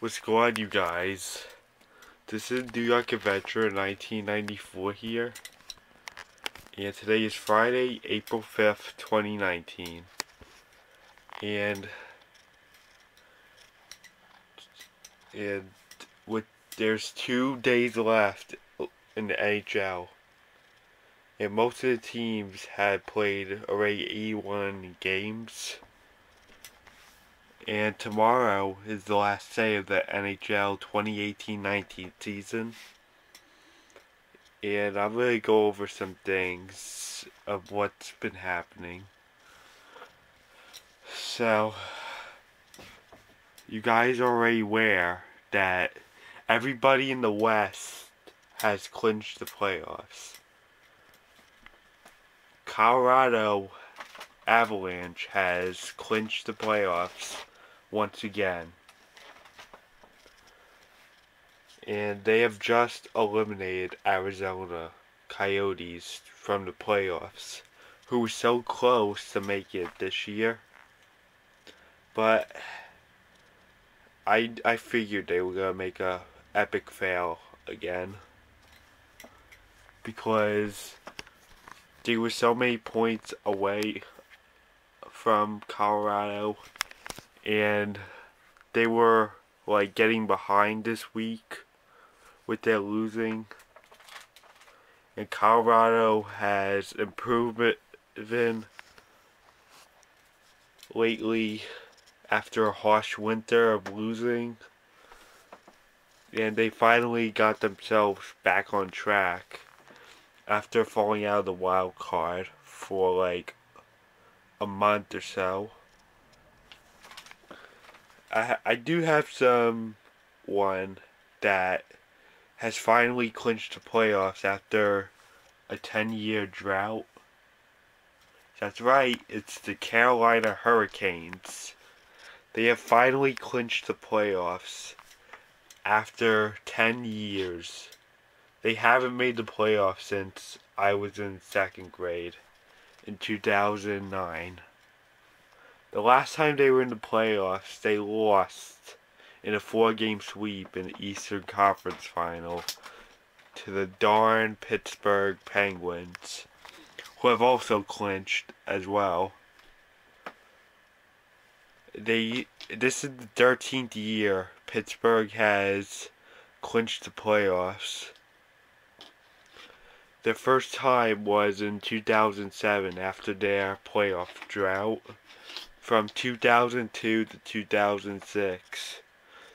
What's going on, you guys? This is New York Adventure 1994 here. And today is Friday, April 5th, 2019. And there's 2 days left in the NHL. And most of the teams had played already 81 games. And tomorrow is the last day of the NHL 2018-19 season. And I'm going to go over some things of what's been happening. So, you guys are already aware that everybody in the West has clinched the playoffs. Colorado Avalanche has clinched the playoffs once again. And they have just eliminated Arizona Coyotes from the playoffs, who were so close to make it this year. But I figured they were gonna make a epic fail again, because they were so many points away from Colorado, and they were like getting behind this week with their losing. And Colorado has improved lately after a harsh winter of losing, and they finally got themselves back on track after falling out of the wild card for like a month or so. I do have someone that has finally clinched the playoffs after a 10-year drought. That's right, it's the Carolina Hurricanes. They have finally clinched the playoffs after 10 years. They haven't made the playoffs since I was in 2nd grade in 2009. The last time they were in the playoffs, they lost in a 4-game sweep in the Eastern Conference Final to the darn Pittsburgh Penguins, who have also clinched as well. This is the 13th year Pittsburgh has clinched the playoffs. Their first time was in 2007 after their playoff drought from 2002 to 2006.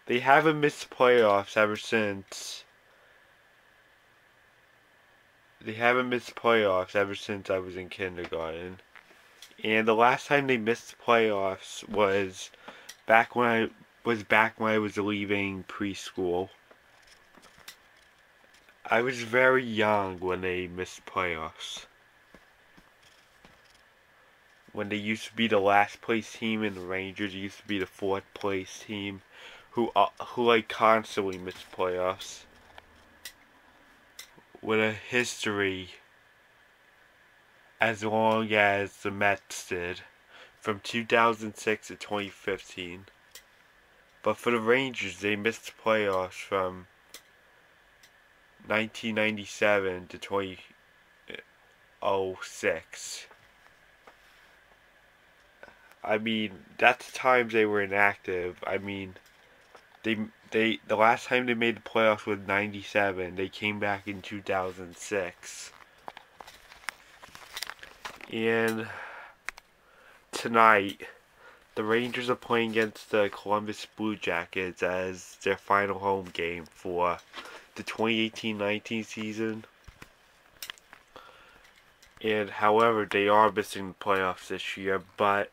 They haven't missed playoffs ever since. They haven't missed playoffs ever since I was in kindergarten. And the last time they missed playoffs was back when I was leaving preschool. I was very young when they missed playoffs. When they used to be the last place team and the Rangers used to be the 4th place team, who like constantly missed playoffs, with a history as long as the Mets did, from 2006 to 2015. But for the Rangers, they missed the playoffs from 1997 to 2006. I mean, that's the times they were inactive. I mean, the last time they made the playoffs was 97. They came back in 2006. And tonight, the Rangers are playing against the Columbus Blue Jackets as their final home game for the 2018-19 season. And however, they are missing the playoffs this year, but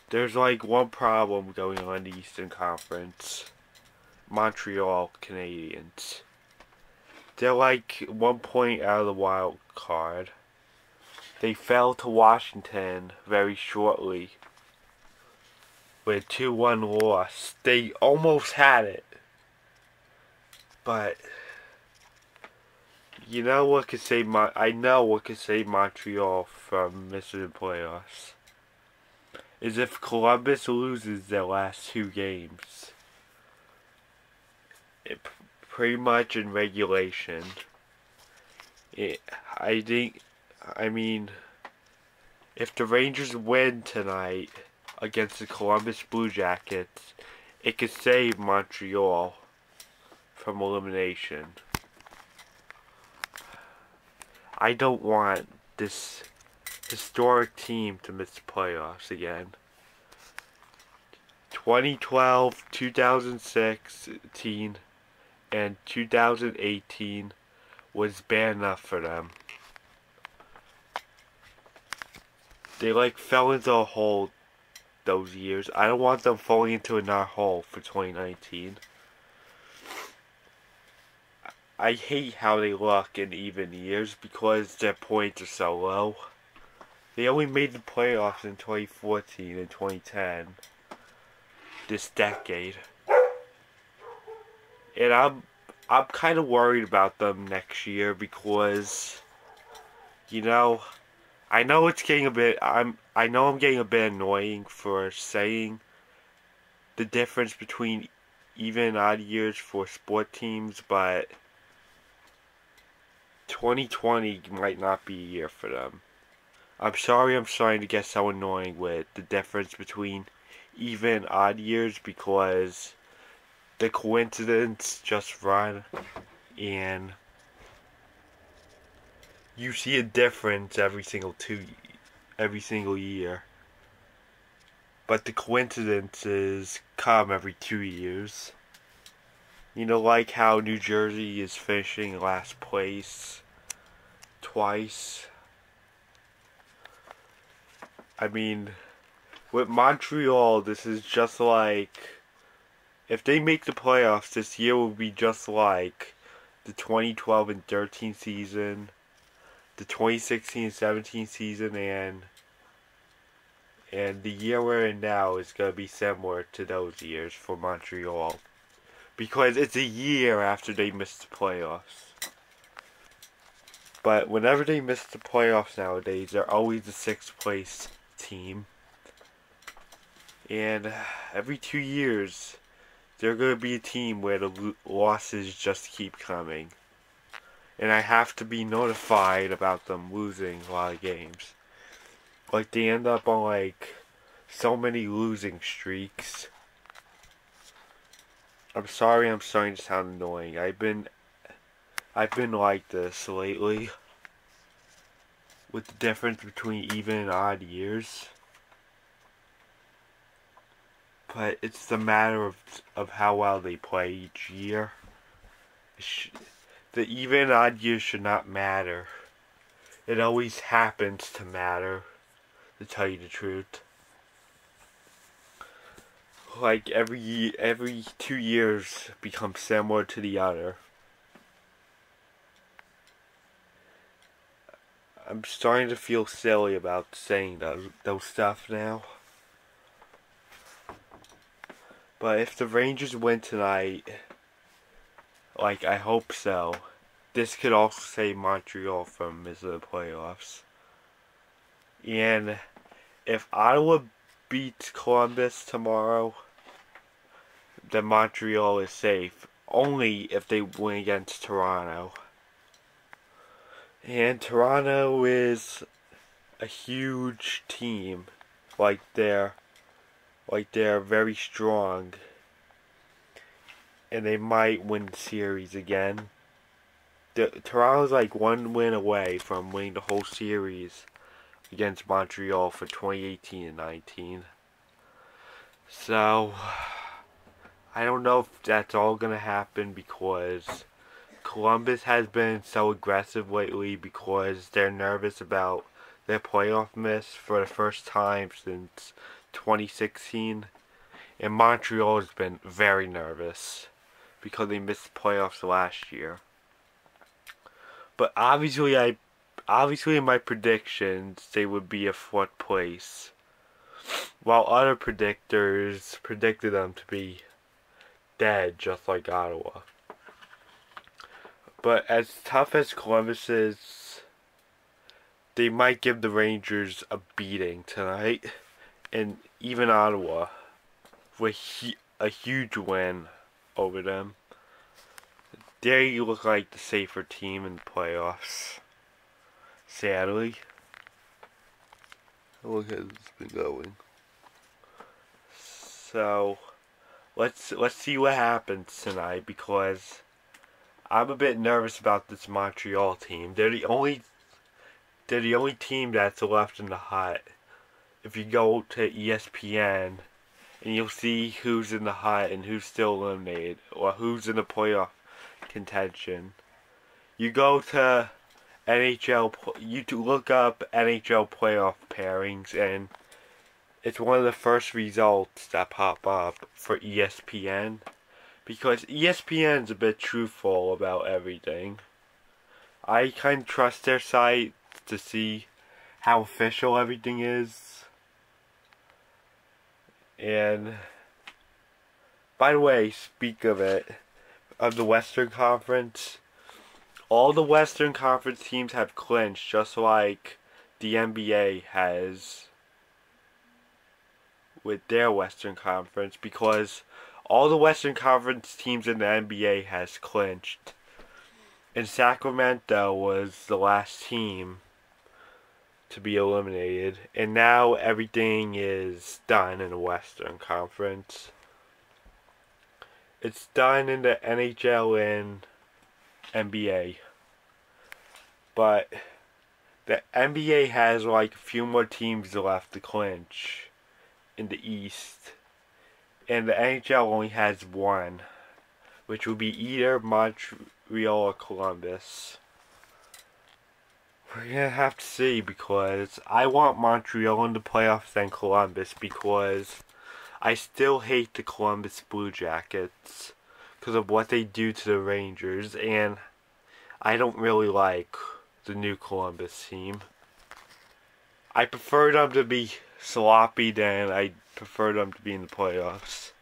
there's like one problem going on in the Eastern Conference. Montreal Canadiens. They're like 1 point out of the wild card. They fell to Washington very shortly with a 2-1 loss. They almost had it. But you know what could save I know what could save Montreal from missing the playoffs is if Columbus loses their last 2 games. it, pretty much in regulation. I think, I mean, if the Rangers win tonight against the Columbus Blue Jackets, it could save Montreal from elimination. I don't want this historic team to miss the playoffs again. 2012, 2016, and 2018 was bad enough for them. They fell into a hole those years. I don't want them falling into another hole for 2019. I hate how they look in even years because their points are so low. They only made the playoffs in 2014 and 2010. This decade. And I'm kind of worried about them next year because, you know, I know it's getting a bit. I know I'm getting a bit annoying for saying the difference between even and odd years for sport teams, but 2020 might not be a year for them. I'm sorry I'm starting to get so annoying with the difference between even and odd years because the coincidence just run and you see a difference every single year. But the coincidences come every 2 years. You know, like how New Jersey is finishing last place twice. I mean, with Montreal, this is just like, if they make the playoffs, this year will be just like the 2012 and 13 season, the 2016 and 17 season, and the year we're in now is going to be similar to those years for Montreal. Because it's a year after they missed the playoffs. But whenever they miss the playoffs nowadays, they're always the 6th place team. And every 2 years, they're going to be a team where the losses just keep coming. And I have to be notified about them losing a lot of games. Like, they end up on, so many losing streaks. I'm sorry I'm starting to sound annoying. I've been like this lately. With the difference between even and odd years. But it's the matter of how well they play each year. The even and odd years should not matter. It always happens to matter, to tell you the truth. Like every 2 years becomes similar to the other. I'm starting to feel silly about saying those stuff now. But if the Rangers win tonight, I hope so, this could also save Montreal from missing the playoffs. And if Ottawa beats Columbus tomorrow, then Montreal is safe. Only if they win against Toronto. And Toronto is a huge team. They're very strong. And they might win the series again. Toronto's 1 win away from winning the whole series against Montreal for 2018 and 19. So, I don't know if that's all going to happen because Columbus has been so aggressive lately because they're nervous about their playoff miss for the first time since 2016. And Montreal has been very nervous because they missed the playoffs last year. But obviously in my predictions, they would be a 4th place. While other predictors predicted them to be dead, just like Ottawa. But as tough as Columbus is, they might give the Rangers a beating tonight. And even Ottawa, with a huge win over them. they look like the safer team in the playoffs. Sadly. Look at it's been going. So let's see what happens tonight, because I'm a bit nervous about this Montreal team. They're the only team that's left in the hut. If you go to ESPN and you'll see who's in the hut and who's still eliminated, or who's in the playoff contention. You go to NHL, you look up NHL playoff pairings, and it's one of the first results that pop up for ESPN, because ESPN's a bit truthful about everything. I kind of trust their site to see how official everything is. And by the way, speak of it, of the Western Conference, all the Western Conference teams have clinched, just like the NBA has with their Western Conference, because all the Western Conference teams in the NBA has clinched. And Sacramento was the last team to be eliminated, and now everything is done in the Western Conference. It's done in the NHL and NBA. But the NBA has like a few more teams left to clinch in the East. And the NHL only has one, which will be either Montreal or Columbus. We're gonna have to see, because I want Montreal in the playoffs than Columbus, because I still hate the Columbus Blue Jackets because of what they do to the Rangers, and I don't really like the new Columbus team. I prefer them to be sloppy than I prefer them to be in the playoffs.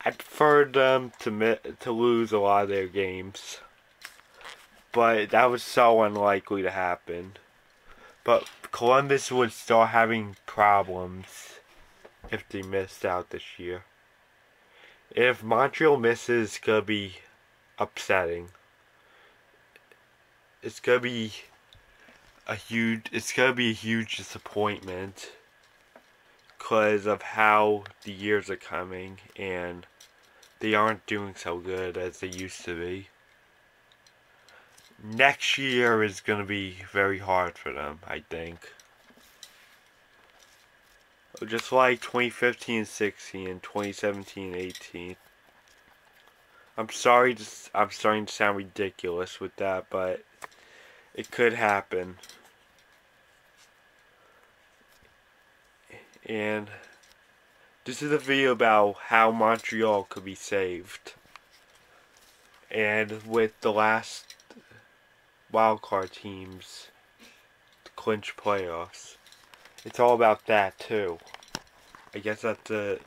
I prefer them to lose a lot of their games, but that was so unlikely to happen. But Columbus would start having problems if they missed out this year. If Montreal misses, it's gonna be upsetting. It's gonna be a huge disappointment because of how the years are coming, and they aren't doing so good as they used to be. Next year is going to be very hard for them, I think. Just like 2015-16 and 2017-18. I'm starting to sound ridiculous with that, but it could happen. And this is a video about how Montreal could be saved. And with the last wildcard teams to clinch playoffs. It's all about that too. I guess that's it.